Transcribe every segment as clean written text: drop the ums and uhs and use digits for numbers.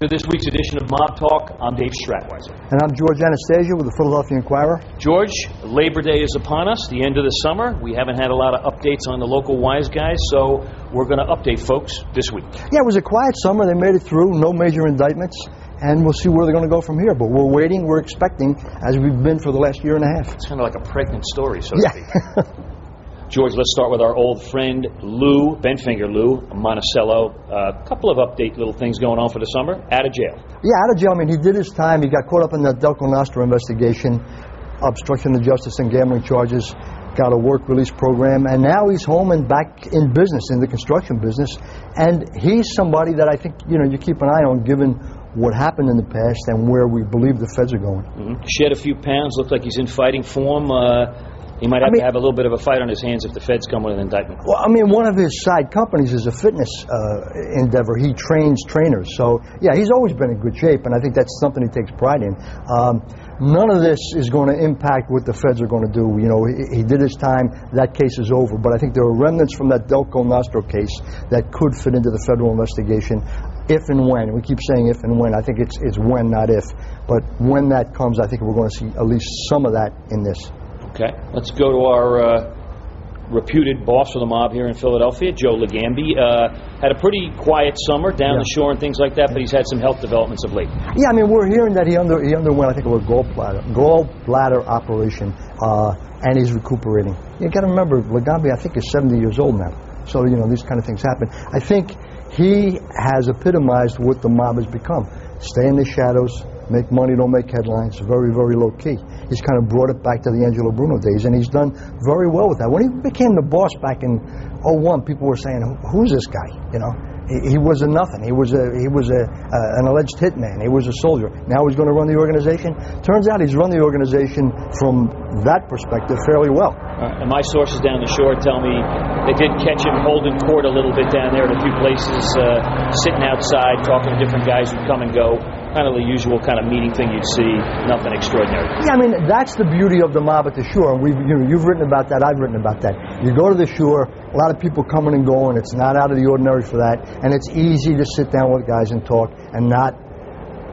to this week's edition of Mob Talk. I'm Dave Stratweiser. And I'm George Anastasia with the Philadelphia Inquirer. George, Labor Day is upon us, the end of the summer. We haven't had a lot of updates on the local wise guys, so we're going to update folks this week. Yeah, it was a quiet summer. They made it through, no major indictments, and we'll see where they're going to go from here. But we're waiting, we're expecting, as we've been for the last year and a half. It's kind of like a pregnant story, so to speak. George, let's start with our old friend Lou, Benfinger Lou Monticello. A couple of update little things going on for the summer. Out of jail. Yeah, out of jail. I mean, he did his time. He got caught up in the Delco Nostra investigation, obstruction of justice and gambling charges, got a work release program, and now he's home and back in business, in the construction business. And he's somebody that I think, you keep an eye on, given what happened in the past and where we believe the feds are going. Mm-hmm. Shed a few pounds, looked like he's in fighting form. He might have to have a little bit of a fight on his hands if the feds come with an indictment. Well, I mean, one of his side companies is a fitness endeavor. He trains trainers. So, yeah, he's always been in good shape, and I think that's something he takes pride in. None of this is going to impact what the feds are going to do. He did his time. That case is over. But I think there are remnants from that Delco Nostro case that could fit into the federal investigation if and when. We keep saying if and when. I think it's when, not if. But when that comes, I think we're going to see at least some of that in this. Okay, let's go to our reputed boss of the mob here in Philadelphia, Joe Legambi. Had a pretty quiet summer down the shore and things like that, but he's had some health developments of late. Yeah, I mean, we're hearing that he underwent, I think, a gallbladder operation, and he's recuperating. You got to remember, Legambi, I think, is 70 years old now. So, these kind of things happen. I think he has epitomized what the mob has become. Stay in the shadows, make money, don't make headlines, very, very low key. He's kind of brought it back to the Angelo Bruno days, and he's done very well with that. When he became the boss back in 2001, people were saying, who's this guy? He was a nothing. He was an alleged hitman. He was a soldier. Now he's going to run the organization. Turns out he's run the organization from that perspective fairly well. And my sources down the shore tell me they did catch him holding court a little bit down there at a few places, sitting outside, talking to different guys who come and go. Kind of the usual kind of meeting thing you'd see, nothing extraordinary. Yeah, I mean, that's the beauty of the mob at the shore. You've written about that, I've written about that. You go to the shore, a lot of people coming and going, it's not out of the ordinary for that, and it's easy to sit down with guys and talk and not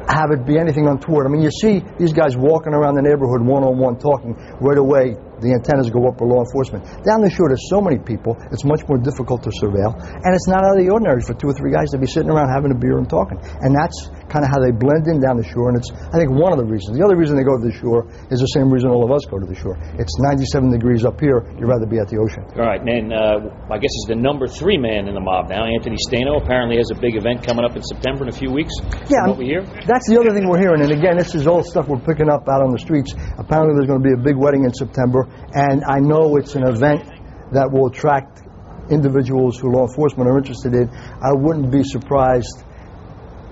have it be anything untoward. I mean, you see these guys walking around the neighborhood one-on-one talking, right away the antennas go up for law enforcement. Down the shore, there's so many people, it's much more difficult to surveil, and it's not out of the ordinary for 2 or 3 guys to be sitting around having a beer and talking. And that's kind of how they blend in down the shore, and it's, I think, one of the reasons. The other reason they go to the shore is the same reason all of us go to the shore. It's 97 degrees up here, you'd rather be at the ocean. All right, man, I guess he's the number 3 man in the mob now. Anthony Staino apparently has a big event coming up in September in a few weeks. Yeah, what we hear. That's the other thing we're hearing, and again, this is all stuff we're picking up out on the streets. Apparently there's going to be a big wedding in September, and I know it's an event that will attract individuals who law enforcement are interested in. I wouldn't be surprised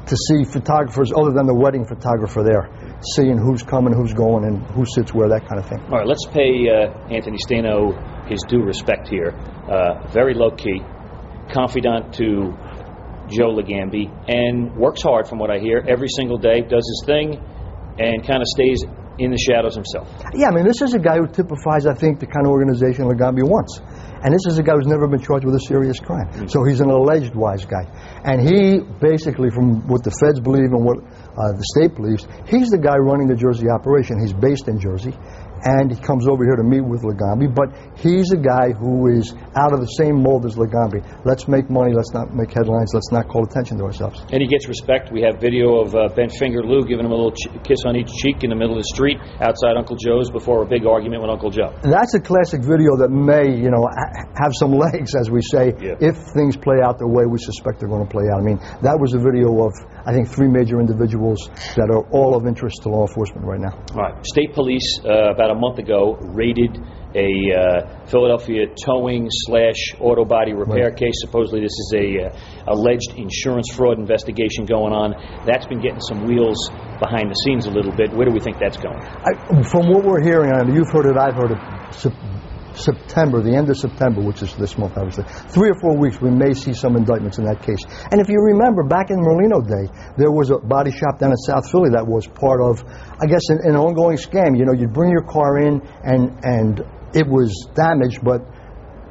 to see photographers other than the wedding photographer there, seeing who's coming, who's going, and who sits where, that kind of thing. All right, let's pay Anthony Staino his due respect here. Very low-key, confidant to Joe Legambi, and works hard from what I hear every single day, does his thing, and kind of stays in the shadows himself. Yeah, I mean, this is a guy who typifies, I think, the kind of organization Legambi wants. And this is a guy who's never been charged with a serious crime. Mm-hmm. So he's an alleged wise guy. And he basically, from what the feds believe and what the state believes, he's the guy running the Jersey operation. He's based in Jersey. And he comes over here to meet with Legambi, but he's a guy who is out of the same mold as Legambi. Let's make money, let's not make headlines, let's not call attention to ourselves. And he gets respect. We have video of Benfinger Lou giving him a little kiss on each cheek in the middle of the street outside Uncle Joe's before a big argument with Uncle Joe. That's a classic video that may, have some legs, as we say, if things play out the way we suspect they're going to play out. I mean, that was a video of, I think, 3 major individuals that are all of interest to law enforcement right now. All right. State Police, about a month ago, raided a Philadelphia towing/auto body repair case. Supposedly this is a alleged insurance fraud investigation going on. That's been getting some wheels behind the scenes a little bit. Where do we think that's going? From what we're hearing, you've heard it, I've heard it, September, the end of September, which is this month, obviously, 3 or 4 weeks, we may see some indictments in that case. And if you remember, back in Merlino Day, there was a body shop down in South Philly that was part of, I guess, an ongoing scam. You'd bring your car in and it was damaged, but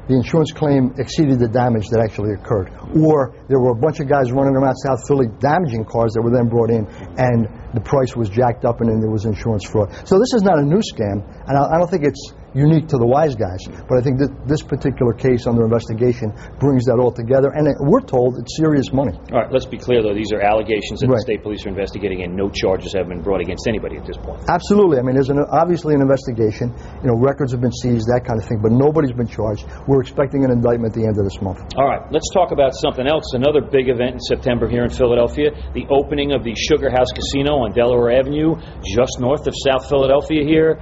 the insurance claim exceeded the damage that actually occurred. Or there were a bunch of guys running around South Philly damaging cars that were then brought in, and the price was jacked up and then there was insurance fraud. So this is not a new scam, and I don't think it's unique to the wise guys, but I think that this particular case under investigation brings that all together, and we're told it's serious money. All right, let's be clear, though. These are allegations that Right. the state police are investigating, and no charges have been brought against anybody at this point. Absolutely. I mean, there's obviously an investigation. You know, records have been seized, that kind of thing, but nobody's been charged. We're expecting an indictment at the end of this month. All right, let's talk about something else. Another big event in September here in Philadelphia, the opening of the Sugar House Casino on Delaware Avenue, just north of South Philadelphia here.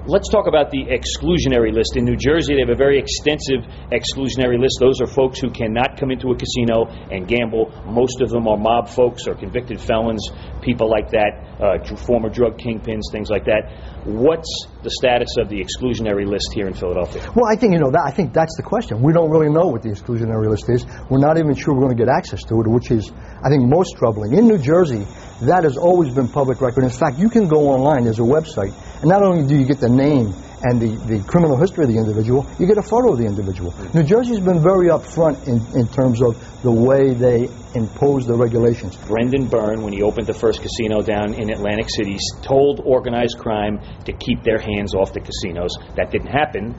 Let's talk about the exclusionary list. In New Jersey, they have a very extensive exclusionary list. Those are folks who cannot come into a casino and gamble. Most of them are mob folks or convicted felons, people like that, former drug kingpins, things like that. What's the status of the exclusionary list here in Philadelphia? Well, I think, I think that's the question. We don't really know what the exclusionary list is. We're not even sure we're going to get access to it, which is, I think, most troubling. In New Jersey, that has always been public record. In fact, you can go online, there's a website, and not only do you get the name and the criminal history of the individual, you get a photo of the individual. New Jersey's been very upfront in terms of the way they impose the regulations. Brendan Byrne, when he opened the first casino down in Atlantic City, told organized crime to keep their hands off the casinos. That didn't happen,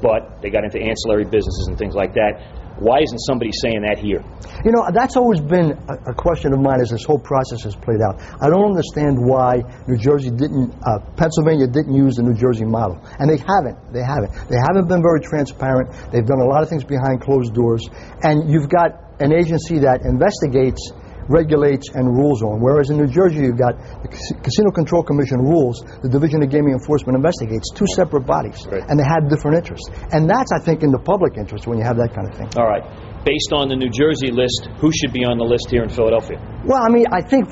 but they got into ancillary businesses and things like that. Why isn't somebody saying that here? You know, that's always been a question of mine as this whole process has played out. I don't understand why New Jersey Pennsylvania didn't use the New Jersey model. And they haven't. They haven't been very transparent. They've done a lot of things behind closed doors. And you've got an agency that investigates, regulates, and rules on. Whereas in New Jersey, you've got the Casino Control Commission rules, the Division of Gaming Enforcement investigates, two separate bodies, right. And they have different interests. And that's, I think, in the public interest when you have that kind of thing. All right. Based on the New Jersey list, who should be on the list here in Philadelphia? Well, I mean, I think,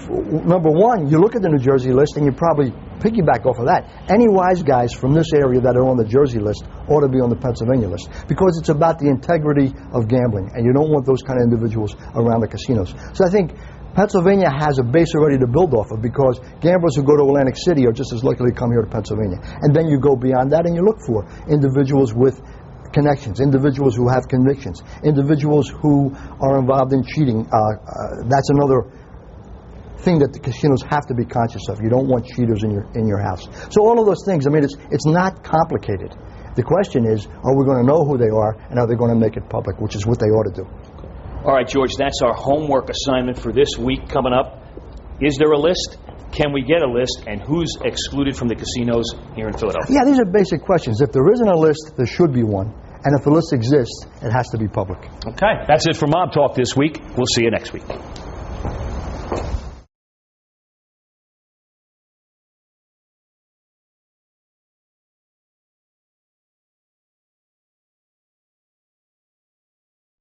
number one, you look at the New Jersey list and you probably piggyback off of that. Any wise guys from this area that are on the Jersey list ought to be on the Pennsylvania list, because it's about the integrity of gambling, and you don't want those kind of individuals around the casinos. So I think Pennsylvania has a base already to build off of, because gamblers who go to Atlantic City are just as likely to come here to Pennsylvania. And then you go beyond that and you look for individuals with connections, individuals who have convictions, individuals who are involved in cheating. That's another thing that the casinos have to be conscious of. You don't want cheaters in your house. So all of those things, I mean, it's not complicated. The question is, are we going to know who they are, and are they going to make it public, which is what they ought to do. All right, George, that's our homework assignment for this week coming up. Is there a list? Can we get a list? And who's excluded from the casinos here in Philadelphia? Yeah, these are basic questions. If there isn't a list, there should be one. And if the list exists, it has to be public. Okay, that's it for Mob Talk this week. We'll see you next week.